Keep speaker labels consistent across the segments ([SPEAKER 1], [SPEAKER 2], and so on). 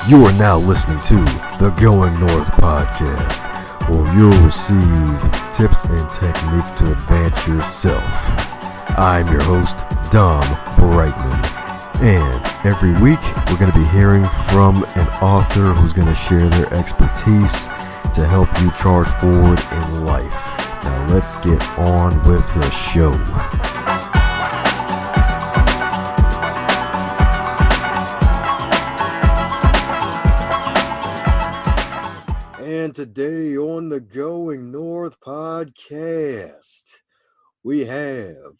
[SPEAKER 1] You are now listening to the Going North podcast, where you'll receive tips and techniques to advance yourself. I'm your host, Dom Brightmon, and every week we're going to be hearing from an author who's going to share their expertise to help you charge forward in life. Now let's get on with the show. And today on the Going North podcast, we have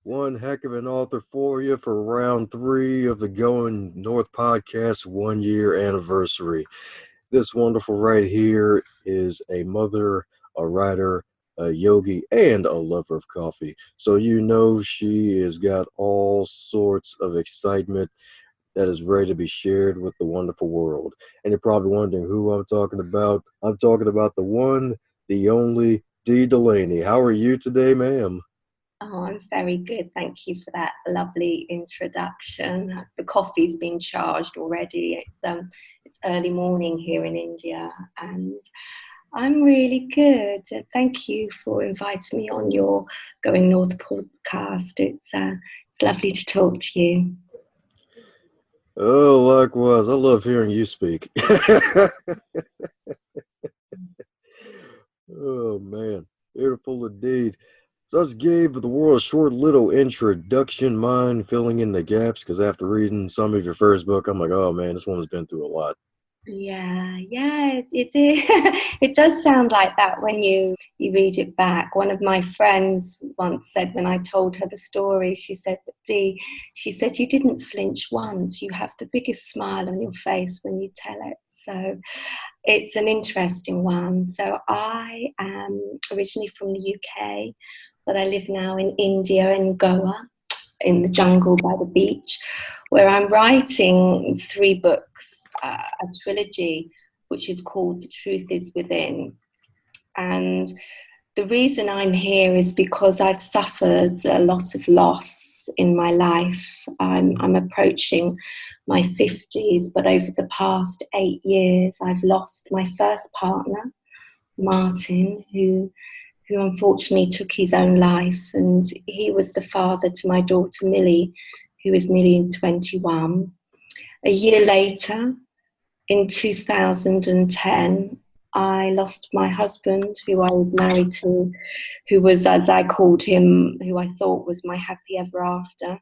[SPEAKER 1] one heck of an author for you for round 3 of the Going North podcast 1 year anniversary. This wonderful right here is a mother, a writer, a yogi, and a lover of coffee. So you know she has got all sorts of excitement that is ready to be shared with the wonderful world. And you're probably wondering who I'm talking about. I'm talking about the one, the only Dee Delaney. How are you today, ma'am?
[SPEAKER 2] Oh, I'm very good. Thank you for that lovely introduction. The coffee's been charged already. It's early morning here in India, and I'm really good. Thank you for inviting me on your Going North podcast. It's lovely to talk to you.
[SPEAKER 1] Oh, likewise. I love hearing you speak. Oh, man. Beautiful indeed. So I just gave the world a short little introduction, mind filling in the gaps, because after reading some of your first book, I'm like, oh, man, this woman's been through a lot.
[SPEAKER 2] Yeah, it is. It does sound like that when you read it back. One of my friends once said, when I told her the story, she said, Dee, she said, you didn't flinch once. You have the biggest smile on your face when you tell it. So it's an interesting one. So I am originally from the UK, but I live now in India, in Goa, in the jungle by the beach, where I'm writing 3 books, a trilogy, which is called The Truth Is Within. And the reason I'm here is because I've suffered a lot of loss in my life. I'm approaching my 50s, but over the past 8 years, I've lost my first partner, Martin, who unfortunately took his own life, and he was the father to my daughter Millie, who is nearly 21. A year later, in 2010, I lost my husband, who I was married to, who was, as I called him, who I thought was my happy ever after.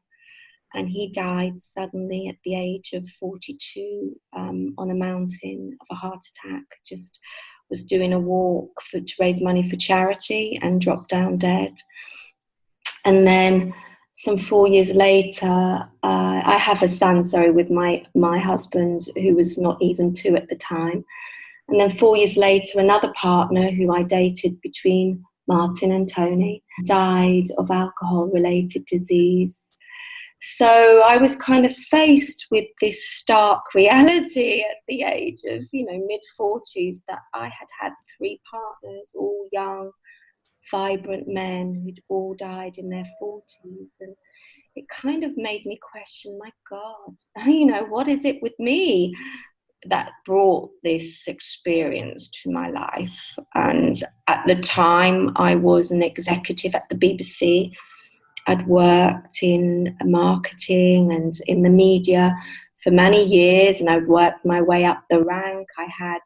[SPEAKER 2] And he died suddenly at the age of 42 on a mountain of a heart attack. Just was doing a walk to raise money for charity and dropped down dead. And then some 4 years later, I have a son, with my husband, who was not even 2 at the time. And then 4 years later, another partner who I dated between Martin and Tony died of alcohol-related disease. So I was kind of faced with this stark reality at the age of, mid-40s, that I had 3 partners, all young, vibrant men who'd all died in their 40s. And it kind of made me question, my God, what is it with me that brought this experience to my life? And at the time, I was an executive at the BBC. I'd worked in marketing and in the media for many years, and I'd worked my way up the rank. I had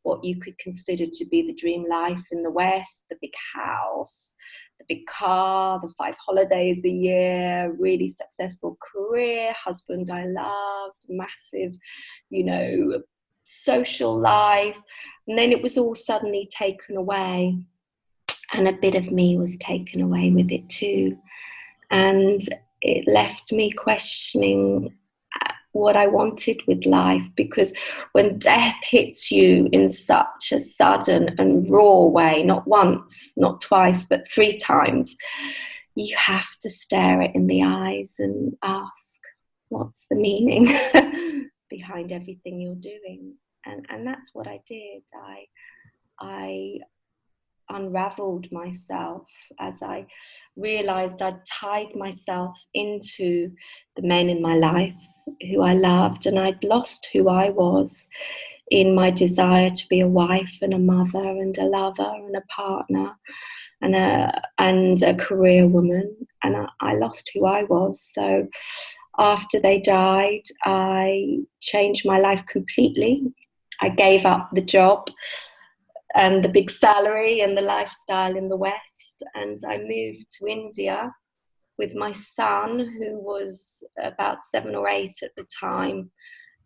[SPEAKER 2] what you could consider to be the dream life in the West: the big house, the big car, the 5 holidays a year, really successful career, husband I loved, massive, social life. And then it was all suddenly taken away, and a bit of me was taken away with it too. And it left me questioning what I wanted with life, because when death hits you in such a sudden and raw way, not once, not twice, but 3 times, you have to stare it in the eyes and ask, what's the meaning behind everything you're doing? And that's what I did. I unraveled myself, as I realized I'd tied myself into the men in my life who I loved, and I'd lost who I was in my desire to be a wife and a mother and a lover and a partner and a career woman, and I lost who I was. So after they died, I changed my life completely. I gave up the job and the big salary and the lifestyle in the West, and I moved to India with my son, who was about 7 or 8 at the time,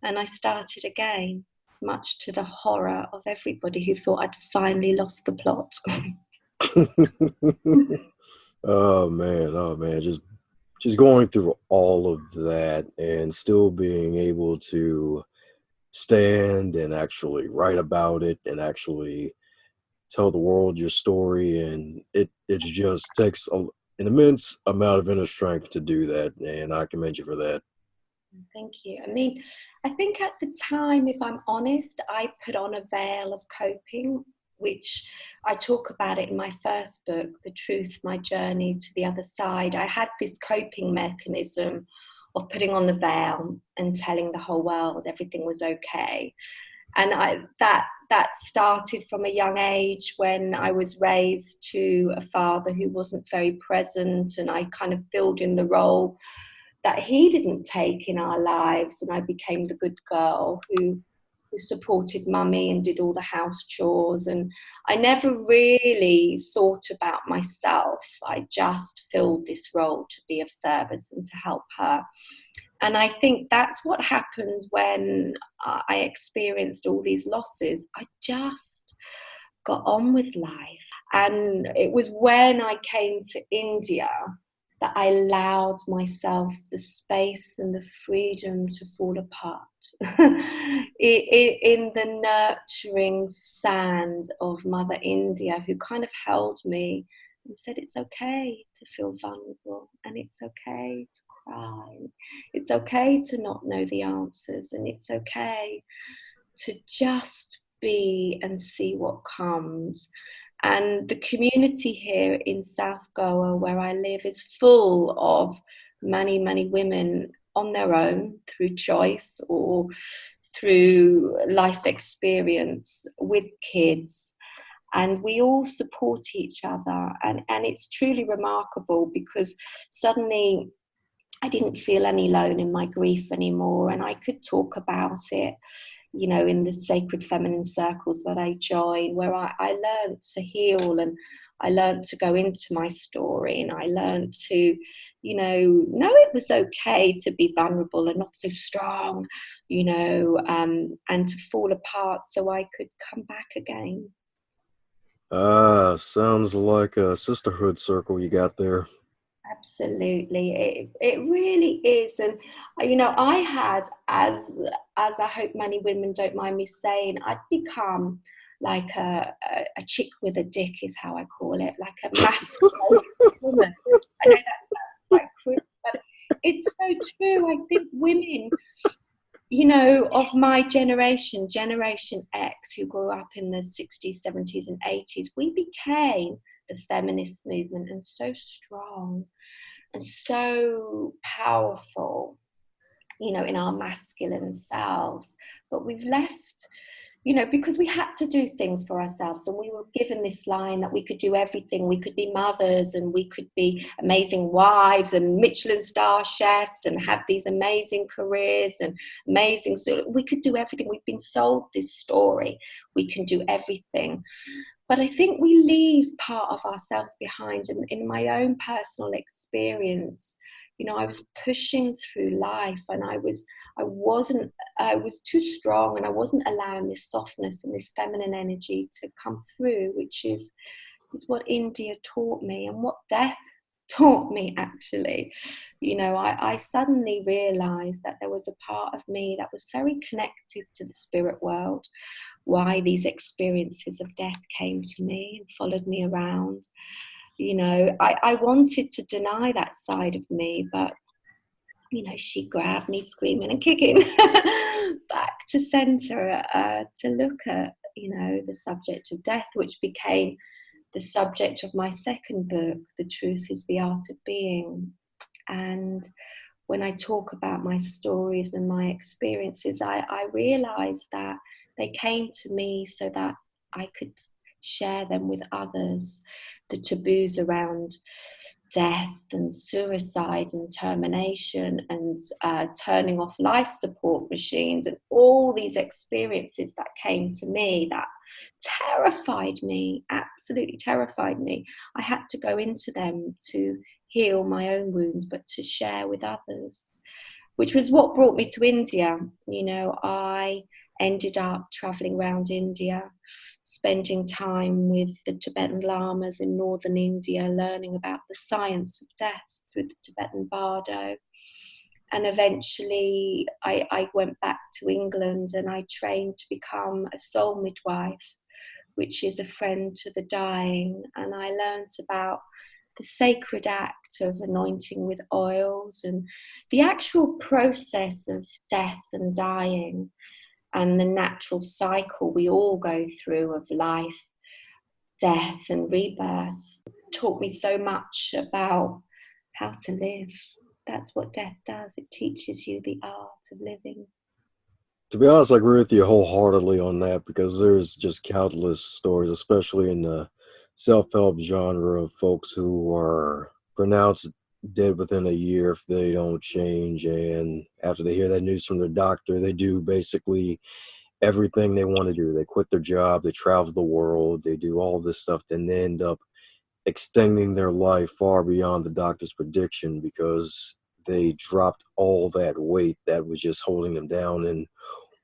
[SPEAKER 2] and I started again, much to the horror of everybody who thought I'd finally lost the plot.
[SPEAKER 1] Oh man, just going through all of that and still being able to stand and actually write about it and actually tell the world your story, and it just takes an immense amount of inner strength to do that, and I commend you for that.
[SPEAKER 2] Thank you. I mean, I think at the time, if I'm honest, I put on a veil of coping, which I talk about it in my first book, The Truth, My Journey to the Other Side. I had this coping mechanism of putting on the veil and telling the whole world everything was okay. And that started from a young age, when I was raised to a father who wasn't very present, and I kind of filled in the role that he didn't take in our lives, and I became the good girl who supported mummy and did all the house chores, and I never really thought about myself. I just filled this role to be of service and to help her. And I think that's what happened when I experienced all these losses. I just got on with life. And it was when I came to India that I allowed myself the space and the freedom to fall apart in the nurturing sand of Mother India, who kind of held me and said, it's okay to feel vulnerable, and it's okay to cry. It's okay to not know the answers, and it's okay to just be and see what comes. And the community here in South Goa, where I live, is full of many, many women on their own, through choice or through life experience, with kids. And we all support each other. And it's truly remarkable, because suddenly I didn't feel any alone in my grief anymore, and I could talk about it, you know, in the sacred feminine circles that I join, where I learned to heal, and I learned to go into my story, and I learned to, you know it was okay to be vulnerable and not so strong, and to fall apart so I could come back again.
[SPEAKER 1] Sounds like a sisterhood circle you got there.
[SPEAKER 2] Absolutely, it really is. And I had, as I hope many women don't mind me saying, I'd become like a chick with a dick, is how I call it, like a masculine woman. I know that sounds quite cruel, but it's so true. I think women, of my generation X, who grew up in the 60s, 70s and 80s, we became the feminist movement, and so strong and so powerful, in our masculine selves. But we've left, because we had to do things for ourselves, and we were given this line that we could do everything. We could be mothers, and we could be amazing wives and Michelin star chefs, and have these amazing careers and amazing, so we could do everything. We've been sold this story, we can do everything. But I think we leave part of ourselves behind. And in my own personal experience, I was pushing through life, and I was too strong, and I wasn't allowing this softness and this feminine energy to come through, which is what India taught me, and what death taught me, actually. I suddenly realized that there was a part of me that was very connected to the spirit world. Why these experiences of death came to me and followed me around. I wanted to deny that side of me, but she grabbed me screaming and kicking back to center, to look at the subject of death, which became the subject of my second book, The Truth is the Art of Being. And when I talk about my stories and my experiences, I realized that they came to me so that I could share them with others. The taboos around death and suicide and termination and turning off life support machines, and all these experiences that came to me that terrified me, absolutely terrified me. I had to go into them to heal my own wounds, but to share with others, which was what brought me to India. You know, I ended up traveling around India, spending time with the Tibetan lamas in northern India, learning about the science of death through the Tibetan Bardo. And eventually I went back to England and I trained to become a soul midwife, which is a friend to the dying. And I learned about the sacred act of anointing with oils and the actual process of death and dying, and the natural cycle we all go through of life, death and rebirth. Taught me so much about how to live. That's what death does. It teaches you the art of living.
[SPEAKER 1] To be honest, I agree with you wholeheartedly on that, because there's just countless stories, especially in the self-help genre, of folks who are pronounced dead within a year if they don't change. And after they hear that news from their doctor, they do basically everything they want to do. They quit their job, they travel the world, they do all this stuff, then they end up extending their life far beyond the doctor's prediction, because they dropped all that weight that was just holding them down and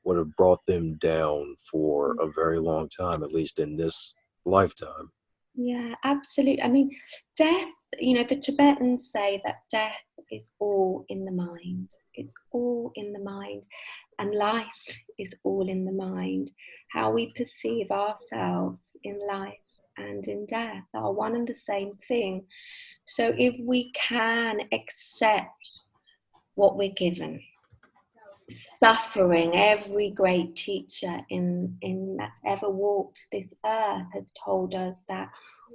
[SPEAKER 1] would have brought them down for a very long time, at least in this lifetime.
[SPEAKER 2] Yeah, absolutely. I mean, death, you know, the Tibetans say that death is all in the mind. It's all in the mind. And life is all in the mind. How we perceive ourselves in life and in death are one and the same thing. So if we can accept what we're given, suffering, every great teacher in that's ever walked this earth has told us that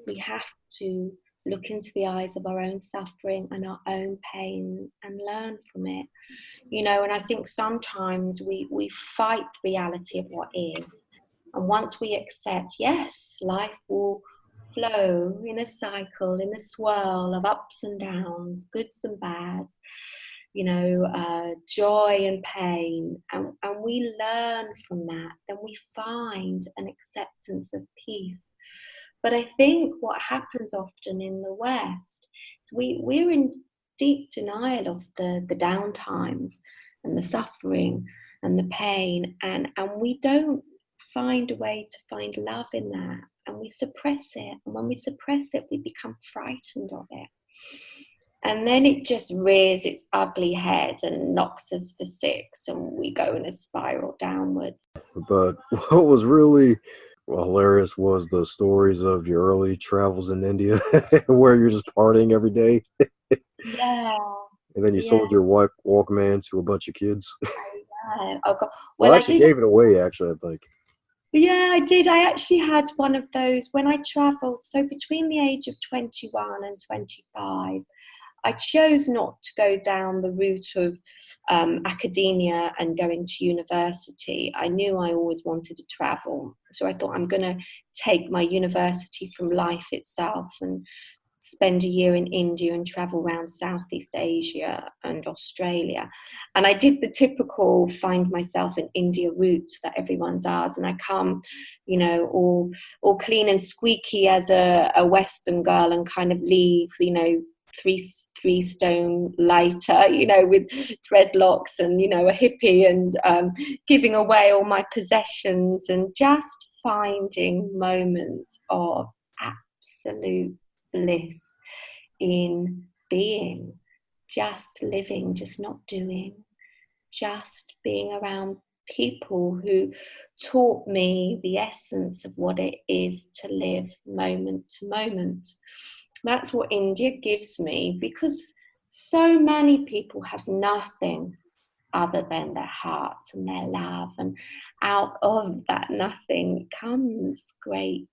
[SPEAKER 2] we have to look into the eyes of our own suffering and our own pain and learn from it. You know, and I think sometimes we fight the reality of what is. And once we accept, yes, life will flow in a cycle, in a swirl of ups and downs, goods and bads, you know, joy and pain, and we learn from that, then we find an acceptance of peace. But I think what happens often in the West is we're in deep denial of the down times and the suffering and the pain, and we don't find a way to find love in that, and we suppress it. And when we suppress it, we become frightened of it. And then it just rears its ugly head and knocks us for six, and we go in a spiral downwards.
[SPEAKER 1] But what was really hilarious was the stories of your early travels in India, where you're just partying every day,
[SPEAKER 2] Yeah,
[SPEAKER 1] and then you
[SPEAKER 2] yeah.
[SPEAKER 1] sold your Walkman to a bunch of kids.
[SPEAKER 2] Oh God.
[SPEAKER 1] Well,
[SPEAKER 2] Well,
[SPEAKER 1] I
[SPEAKER 2] I
[SPEAKER 1] actually
[SPEAKER 2] did.
[SPEAKER 1] gave it away, actually, I think.
[SPEAKER 2] Yeah, I did. I actually had one of those when I travelled. So between the age of 21 and 25, I chose not to go down the route of academia and going to university. I knew I always wanted to travel. So I thought I'm going to take my university from life itself and spend a year in India and travel around Southeast Asia and Australia. And I did the typical find myself in India route that everyone does. And I come, you know, all clean and squeaky as a Western girl, and kind of leave, you know, three stone lighter, you know, with dreadlocks and, you know, a hippie, and giving away all my possessions and just finding moments of absolute bliss in being, just living, just not doing, just being around people who taught me the essence of what it is to live moment to moment. That's what India gives me, because so many people have nothing other than their hearts and their love, and out of that nothing comes great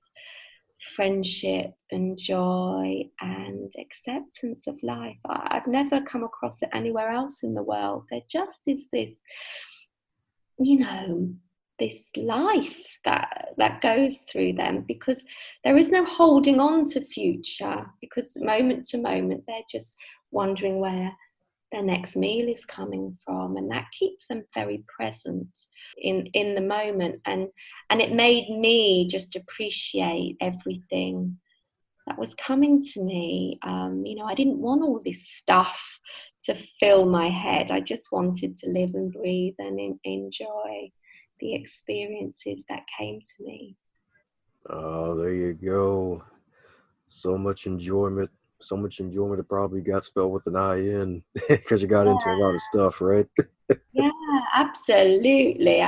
[SPEAKER 2] friendship and joy and acceptance of life. I've never come across it anywhere else in the world. There just is this, this life that goes through them, because there is no holding on to future, because moment to moment they're just wondering where their next meal is coming from, and that keeps them very present in the moment. And it made me just appreciate everything that was coming to me. I didn't want all this stuff to fill my head. I just wanted to live and breathe and enjoy the experiences that came to me.
[SPEAKER 1] Oh, there you go. So much enjoyment. So much enjoyment. It probably got spelled with an I-N because you got into a lot of stuff, right?
[SPEAKER 2] Yeah, absolutely.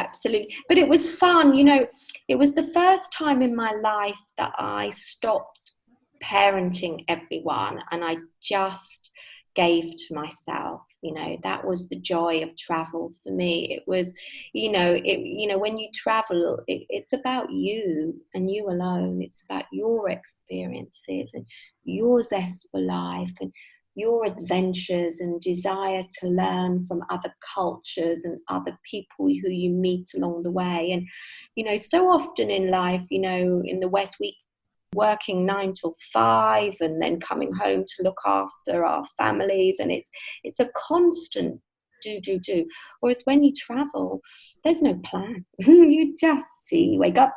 [SPEAKER 2] But it was fun. It was the first time in my life that I stopped parenting everyone and I just gave to myself. That was the joy of travel for me. It was, when you travel, it's about you and you alone. It's about your experiences and your zest for life and your adventures and desire to learn from other cultures and other people who you meet along the way. And so often in life, in the West, we working 9 till 5 and then coming home to look after our families, and it's a constant do. Whereas when you travel, there's no plan. You just wake up,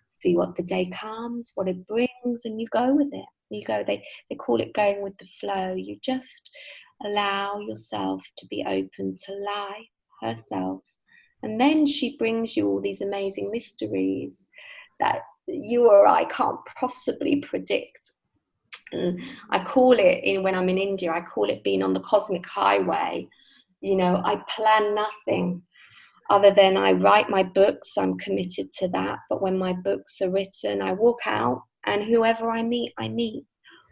[SPEAKER 2] see what the day comes, what it brings, and you go with it. They call it going with the flow. You just allow yourself to be open to life herself, and then she brings you all these amazing mysteries that you or I can't possibly predict. And I call it, when I'm in India, I call it being on the cosmic highway. I plan nothing other than I write my books. I'm committed to that. But when my books are written, I walk out, and whoever I meet, I meet.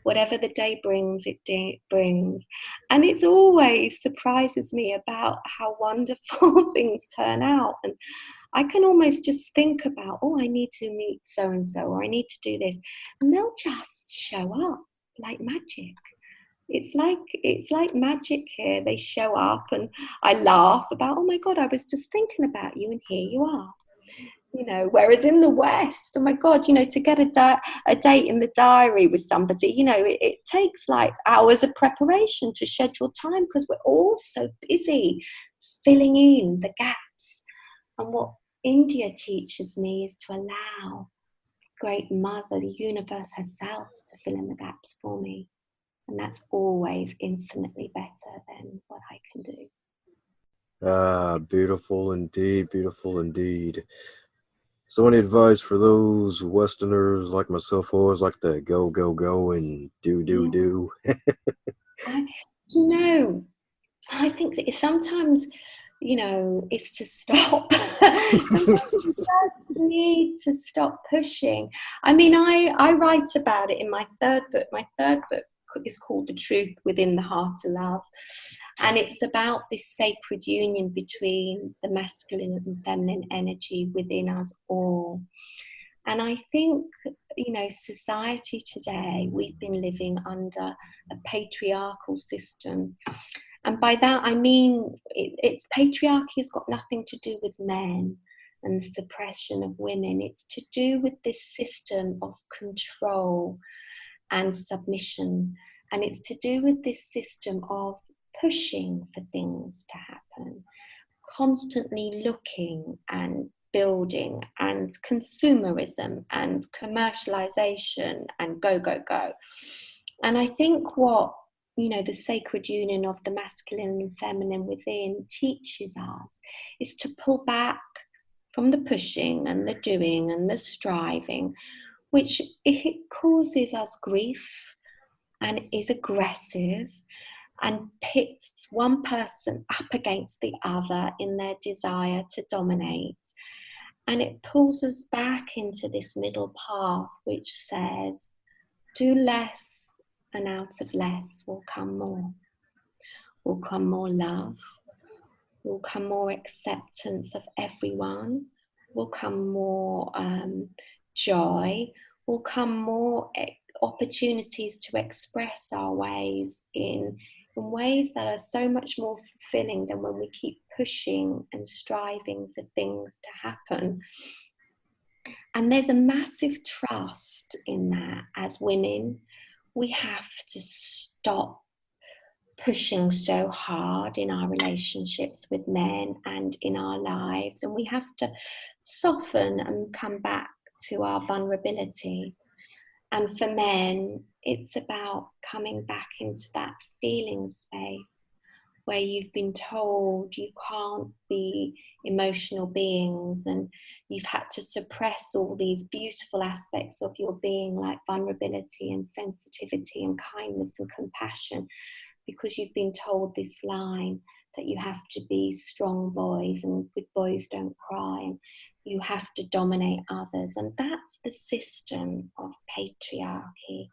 [SPEAKER 2] Whatever the day brings, it brings. And it always surprises me about how wonderful things turn out. And I can almost just think about, I need to meet so-and-so, or I need to do this. And they'll just show up like magic. It's like magic here. They show up and I laugh about, oh my God, I was just thinking about you and here you are. Whereas in the West, oh my God, to get a date in the diary with somebody, it takes like hours of preparation to schedule time, because we're all so busy filling in the gaps. And what India teaches me is to allow Great Mother, the universe herself, to fill in the gaps for me. And that's always infinitely better than what I can do.
[SPEAKER 1] Ah, beautiful indeed. Beautiful indeed. So any advice for those Westerners like myself who always like to go and do?
[SPEAKER 2] I think that sometimes, it's to stop. Sometimes you just need to stop pushing. I mean, I write about it in my third book. My third book is called The Truth Within the Heart of Love. And it's about this sacred union between the masculine and feminine energy within us all. And I think, society today, we've been living under a patriarchal system. And by that, I mean, it's patriarchy has got nothing to do with men and the suppression of women. It's to do with this system of control and submission. And it's to do with this system of pushing for things to happen, constantly looking and building, and consumerism and commercialization and go. And I think what the sacred union of the masculine and feminine within teaches us is to pull back from the pushing and the doing and the striving, which it causes us grief and is aggressive and pits one person up against the other in their desire to dominate. And it pulls us back into this middle path, which says, do less, and out of less will come more. Will come more love. Will come more acceptance of everyone. Will come more joy. will come more opportunities to express our ways in ways that are so much more fulfilling than when we keep pushing and striving for things to happen. And there's a massive trust in that. As women, we have to stop pushing so hard in our relationships with men and in our lives, and we have to soften and come back to our vulnerability. And for men, it's about coming back into that feeling space where you've been told you can't be emotional beings, and you've had to suppress all these beautiful aspects of your being, like vulnerability and sensitivity and kindness and compassion, because you've been told this line that you have to be strong boys and good boys don't cry, and you have to dominate others. And that's the system of patriarchy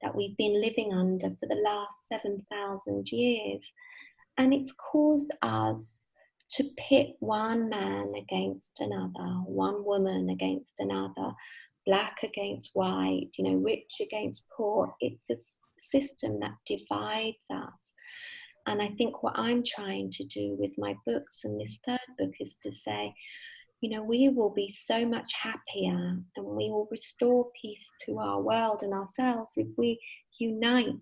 [SPEAKER 2] that we've been living under for the last 7,000 years. And it's caused us to pit one man against another, one woman against another, black against white, rich against poor. It's a system that divides us. And I think what I'm trying to do with my books and this third book is to say, we will be so much happier and we will restore peace to our world and ourselves if we unite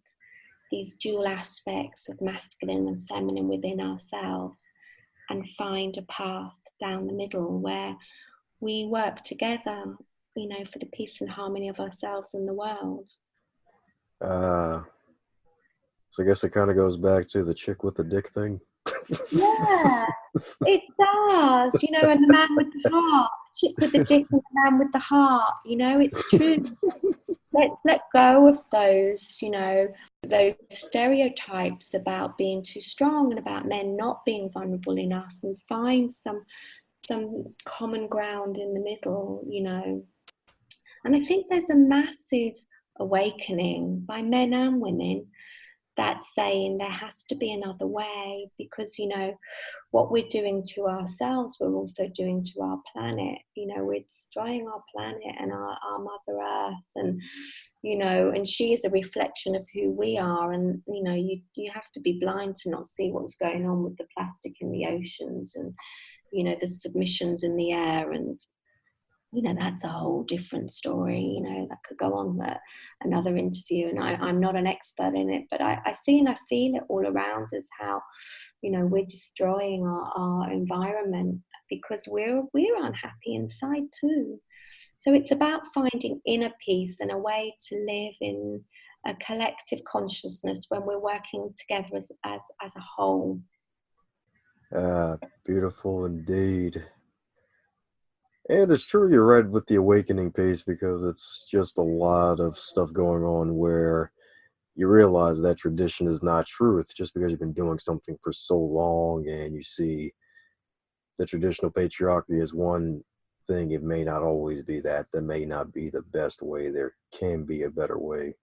[SPEAKER 2] these dual aspects of masculine and feminine within ourselves and find a path down the middle where we work together, for the peace and harmony of ourselves and the world.
[SPEAKER 1] So I guess it kind of goes back to the chick with the dick thing.
[SPEAKER 2] Yeah, it does, and the man with the heart, the chick with the dick and the man with the heart, it's true. Let's let go of those, those stereotypes about being too strong and about men not being vulnerable enough, and find some common ground in the middle, And I think there's a massive awakening by men and women that's saying there has to be another way, because what we're doing to ourselves, we're also doing to our planet. We're destroying our planet and our Mother Earth, and and she is a reflection of who we are. And you have to be blind to not see what's going on with the plastic in the oceans, and the submissions in the air, and that's a whole different story, that could go on another interview. And I'm not an expert in it, but I see and I feel it all around us, how, we're destroying our environment because we're unhappy inside too. So it's about finding inner peace and a way to live in a collective consciousness when we're working together as a whole.
[SPEAKER 1] Beautiful indeed. And it's true, you're right with the awakening piece, because it's just a lot of stuff going on where you realize that tradition is not truth just because you've been doing something for so long, and you see the traditional patriarchy as one thing. It may not always be that. That may not be the best way. There can be a better way.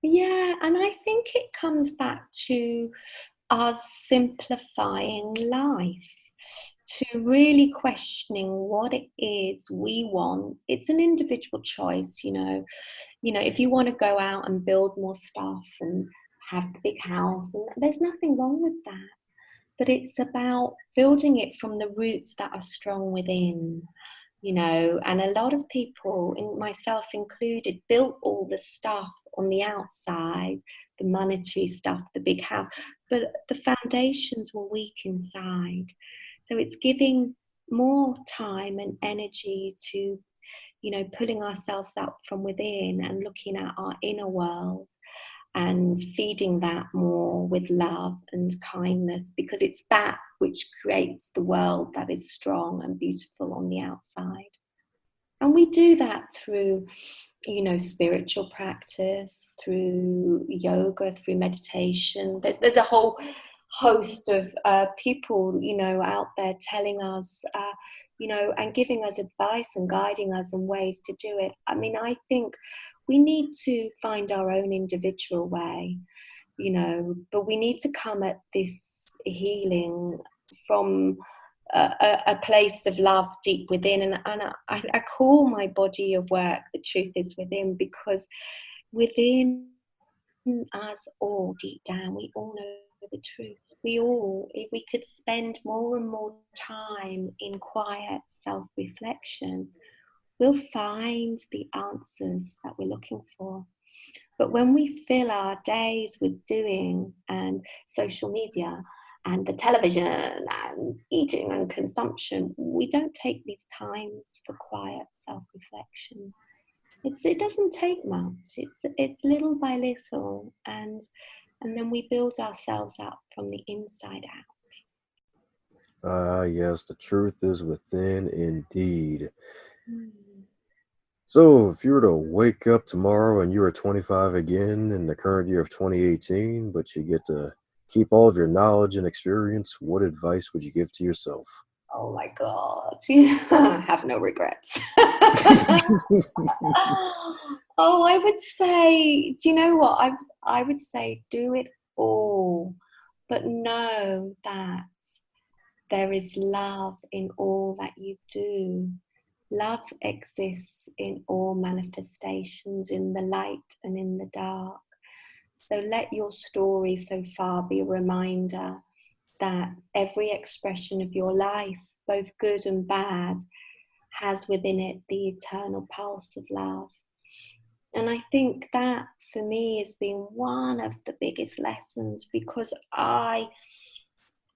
[SPEAKER 2] Yeah, and I think it comes back to us simplifying life, to really questioning what it is we want. It's an individual choice, if you want to go out and build more stuff and have the big house, and there's nothing wrong with that, but it's about building it from the roots that are strong within. And a lot of people, myself included, built all the stuff on the outside, the monetary stuff, the big house, but the foundations were weak inside. So it's giving more time and energy to, pulling ourselves up from within and looking at our inner world and feeding that more with love and kindness, because it's that which creates the world that is strong and beautiful on the outside. And we do that through, spiritual practice, through yoga, through meditation. There's a whole host of people, out there telling us, and giving us advice and guiding us in ways to do it. I mean, I think we need to find our own individual way, but we need to come at this healing from a place of love deep within. And I call my body of work The Truth Is Within, because within us all, deep down, we all know the truth. We all, if we could spend more and more time in quiet self-reflection, we'll find the answers that we're looking for. But when we fill our days with doing and social media and the television and eating and consumption, we don't take these times for quiet self-reflection. It doesn't take much. It's little by little, and then we build ourselves up from the inside out.
[SPEAKER 1] Ah, yes, the truth is within indeed.
[SPEAKER 2] Mm.
[SPEAKER 1] So, if you were to wake up tomorrow and you were 25 again in the current year of 2018, but you get to keep all of your knowledge and experience, what advice would you give to yourself?
[SPEAKER 2] Oh my God. Have no regrets. Oh, I would say, do you know what? I would say do it all, but know that there is love in all that you do. Love exists in all manifestations, in the light and in the dark. So let your story so far be a reminder that every expression of your life, both good and bad, has within it the eternal pulse of love. And I think that for me has been one of the biggest lessons, because I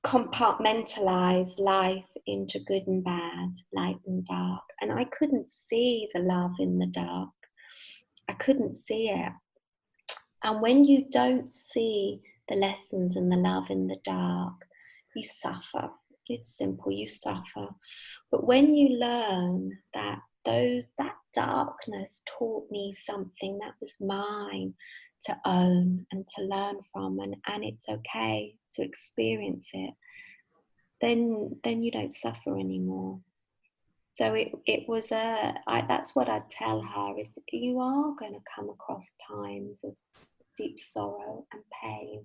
[SPEAKER 2] compartmentalize life into good and bad, light and dark. And I couldn't see the love in the dark. I couldn't see it. And when you don't see the lessons and the love in the dark, you suffer. It's simple, you suffer. But when you learn that though that darkness taught me something that was mine to own and to learn from, and it's okay to experience it, then you don't suffer anymore. So it was that's what I'd tell her, is you are going to come across times of deep sorrow and pain,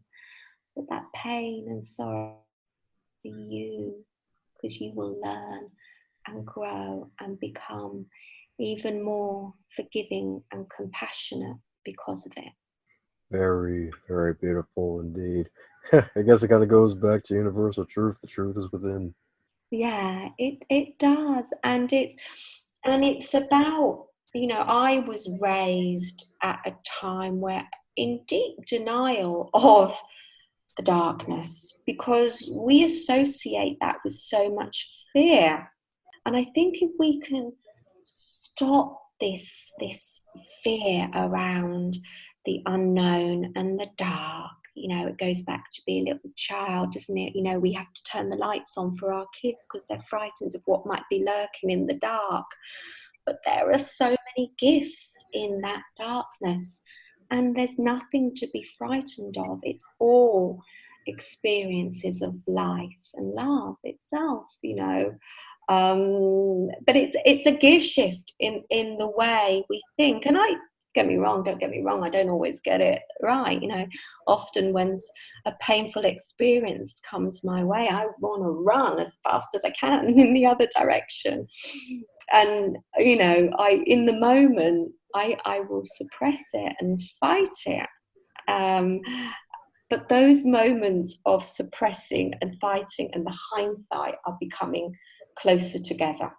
[SPEAKER 2] but that pain and sorrow for you, because you will learn and grow and become even more forgiving and compassionate because of it.
[SPEAKER 1] Very, very beautiful indeed. I guess it kind of goes back to universal truth. The truth is within.
[SPEAKER 2] Yeah, it does. And it's about, I was raised at a time where in deep denial of the darkness, because we associate that with so much fear. And I think if we can stop this fear around the unknown and the dark, it goes back to be a little child, doesn't it? We have to turn the lights on for our kids because they're frightened of what might be lurking in the dark. But there are so many gifts in that darkness, and there's nothing to be frightened of. It's all experiences of life and love itself, but it's a gear shift in the way we think. And don't get me wrong, I don't always get it right. Often when a painful experience comes my way, I want to run as fast as I can in the other direction. And in the moment I will suppress it and fight it. But those moments of suppressing and fighting and the hindsight are becoming closer together.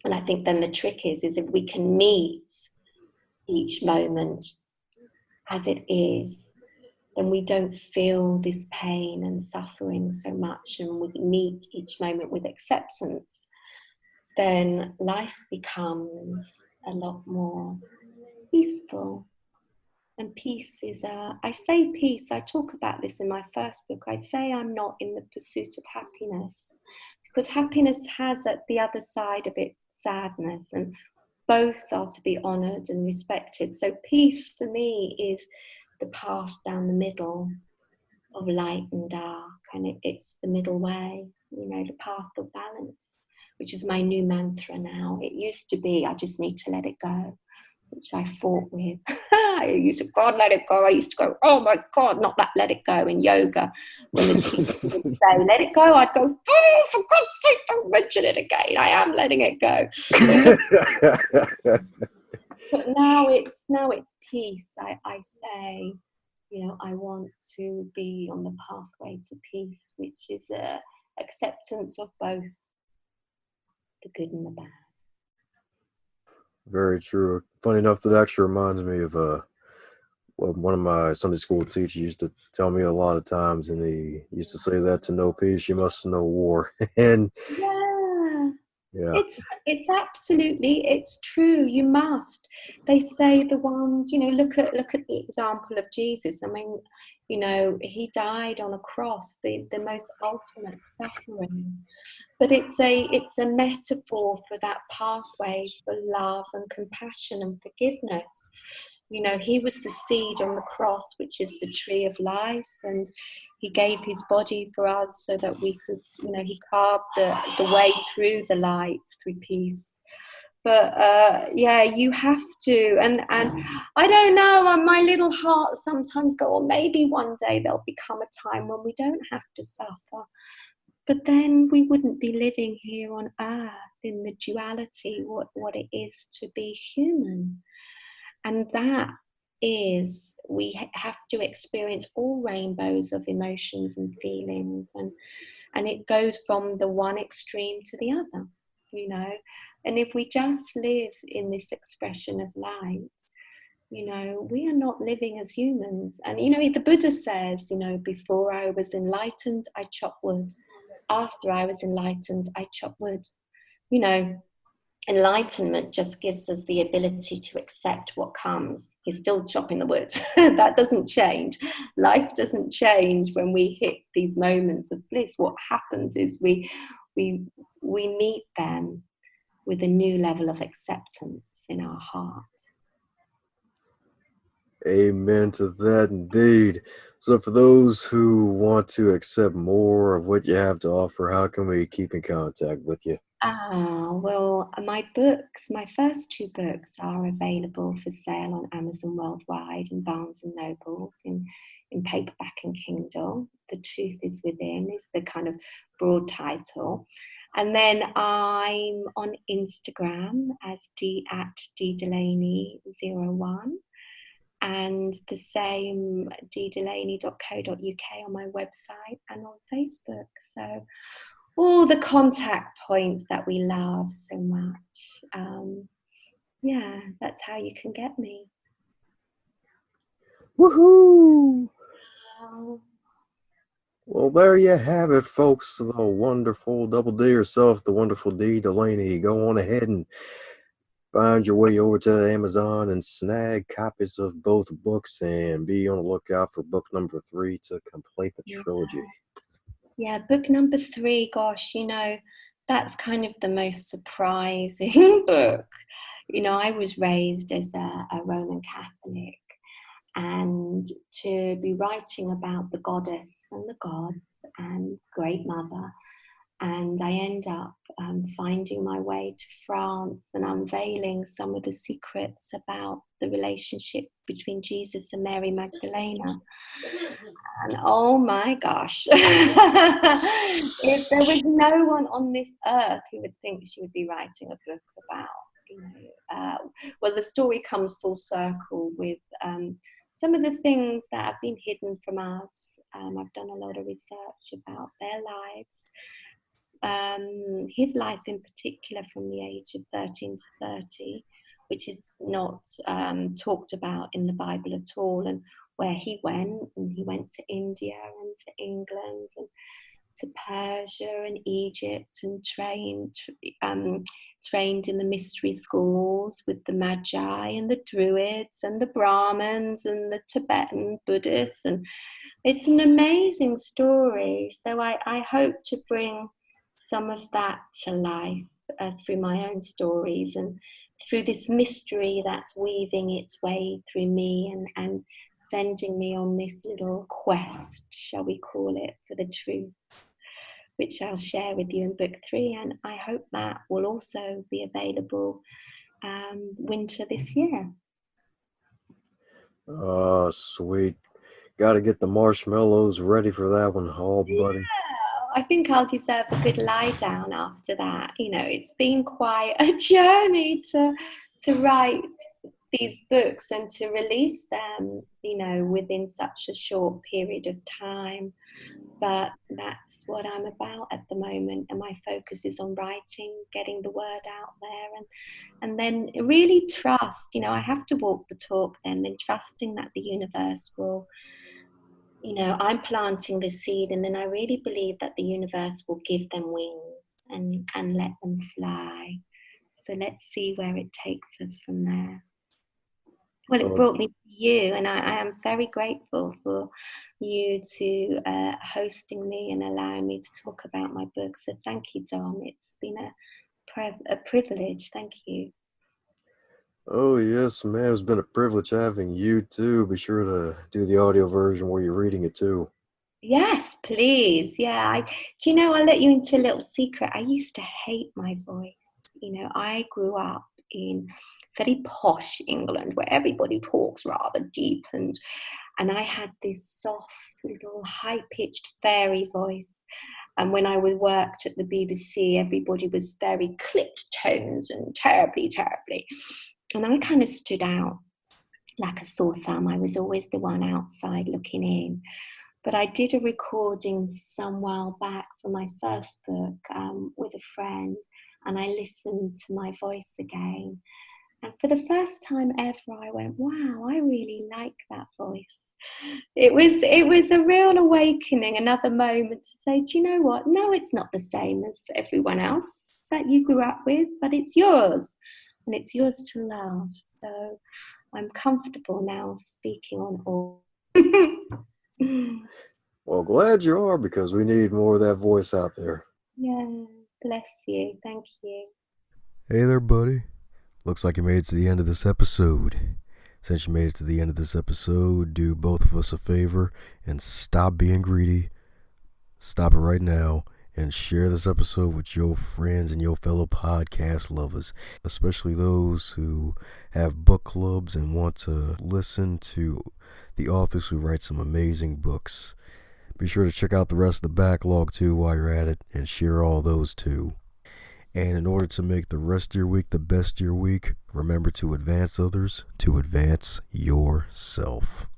[SPEAKER 2] And I think then the trick is if we can meet each moment as it is, then we don't feel this pain and suffering so much, and we meet each moment with acceptance, then life becomes a lot more peaceful. And peace is, I say peace, I talk about this in my first book. I say I'm not in the pursuit of happiness, because happiness has at the other side of it sadness, and both are to be honoured and respected. So peace for me is the path down the middle of light and dark, and it's the middle way, the path of balance, which is my new mantra now. It used to be I just need to let it go, which I fought with I used to, God, let it go. I used to go, oh my God, not that let it go in yoga. When the teacher would say, let it go, I'd go, oh, for God's sake, don't mention it again. I am letting it go. But now it's peace. I say, you know, I want to be on the pathway to peace, which is acceptance of both the good and the bad.
[SPEAKER 1] Very true. Funny enough, that actually reminds me of well, one of my Sunday school teachers used to tell me a lot of times, and he used to say that to know peace, you must know war. And
[SPEAKER 2] Yeah.
[SPEAKER 1] yeah,
[SPEAKER 2] It's absolutely, it's true. You must. They say the ones, you know, look at the example of Jesus. I mean, you know, he died on a cross, the most ultimate suffering. But it's a metaphor for that pathway for love and compassion and forgiveness. You know, he was the seed on the cross, which is the tree of life, and he gave his body for us so that we could, you know, he carved the way through the light, through peace. But yeah, you have to, and I don't know, my little heart sometimes go, well, maybe one day there'll become a time when we don't have to suffer. But then we wouldn't be living here on earth in the duality, what it is to be human. And that is, we have to experience all rainbows of emotions and feelings, and it goes from the one extreme to the other, you know. And if we just live in this expression of light, you know, we are not living as humans. And you know, the Buddha says, you know, before I was enlightened, I chop wood. After I was enlightened, I chop wood. You know, enlightenment just gives us the ability to accept what comes. He's still chopping the wood. That doesn't change. Life doesn't change when we hit these moments of bliss. What happens is we meet them with a new level of acceptance in our heart.
[SPEAKER 1] amen to that indeed. So, for those who want to accept more of what you have to offer, how can we keep in contact with you?
[SPEAKER 2] Well, my books, my first two books are available for sale on Amazon worldwide and Barnes and Nobles in paperback and Kindle. The Truth is Within is the kind of broad title. And then I'm on Instagram as at Dee Delaney 01. And the same ddelaney.co.uk on my website and on Facebook. So all the contact points that we love so much. Yeah, that's how you can get me.
[SPEAKER 1] Woohoo! Well, there you have it, folks. The wonderful Double D herself, the wonderful Dee Delaney. Go on ahead and find your way over to Amazon and snag copies of both books, and be on the lookout for book number 3 to complete the trilogy.
[SPEAKER 2] Yeah, book number 3, gosh, you know, that's kind of the most surprising book. You know, I was raised as a Roman Catholic, and to be writing about the goddess and the gods and Great Mother, and I end up finding my way to France and unveiling some of the secrets about the relationship between Jesus and Mary Magdalena. And oh my gosh, if there was no one on this earth who would think she would be writing a book about, you know, well, the story comes full circle with some of the things that have been hidden from us. I've done a lot of research about their lives. His life in particular from the age of 13 to 30, which is not talked about in the Bible at all, and where he went to India and to England and to Persia and Egypt, and trained in the mystery schools with the Magi and the Druids and the Brahmins and the Tibetan Buddhists, and it's an amazing story. So I hope to bring some of that to life through my own stories and through this mystery that's weaving its way through me and sending me on this little quest, shall we call it, for the truth, which I'll share with you in book 3. And I hope that will also be available winter this year.
[SPEAKER 1] Oh, sweet. Got to get the marshmallows ready for that one, oh, buddy.
[SPEAKER 2] I think I'll deserve a good lie down after that. It's been quite a journey to write these books and to release them, within such a short period of time. But that's what I'm about at the moment, and my focus is on writing, getting the word out there, and then really trust. I have to walk the talk then trusting that the universe will, I'm planting the seed, and then I really believe that the universe will give them wings and let them fly. So let's see where it takes us from there. Well, it
[SPEAKER 1] Oh,
[SPEAKER 2] brought me to you, and I am very grateful for you to hosting me and allowing me to talk about my book. So thank you, Dom. It's been a privilege. Thank you.
[SPEAKER 1] oh, yes, man. It's been a privilege having you too. Be sure to do the audio version where you're reading it too.
[SPEAKER 2] Yes, please. Yeah. Do you know, I'll let you into a little secret. I used to hate my voice. I grew up in very posh England where everybody talks rather deep, and I had this soft little high-pitched fairy voice. And when I worked at the BBC, everybody was very clipped tones and terribly, terribly. And I kind of stood out like a sore thumb. I was always the one outside looking in. But I did a recording some while back for my first book with a friend, and I listened to my voice again. And for the first time ever, I went, wow, I really like that voice. It was a real awakening, another moment to say, do you know what? No, it's not the same as everyone else that you grew up with, but it's yours, and it's yours to love. So I'm comfortable now speaking on all.
[SPEAKER 1] Well, glad you are because we need more of that voice out there.
[SPEAKER 2] Yeah, bless you. Thank you.
[SPEAKER 1] Hey there, buddy. Looks like you made it to the end of this episode. Since you made it to the end of this episode, do both of us a favor and stop being greedy. Stop it right now and share this episode with your friends and your fellow podcast lovers, especially those who have book clubs and want to listen to the authors who write some amazing books. Be sure to check out the rest of the backlog too while you're at it and share all those too. And in order to make the rest of your week the best of your week, remember to advance others, to advance yourself.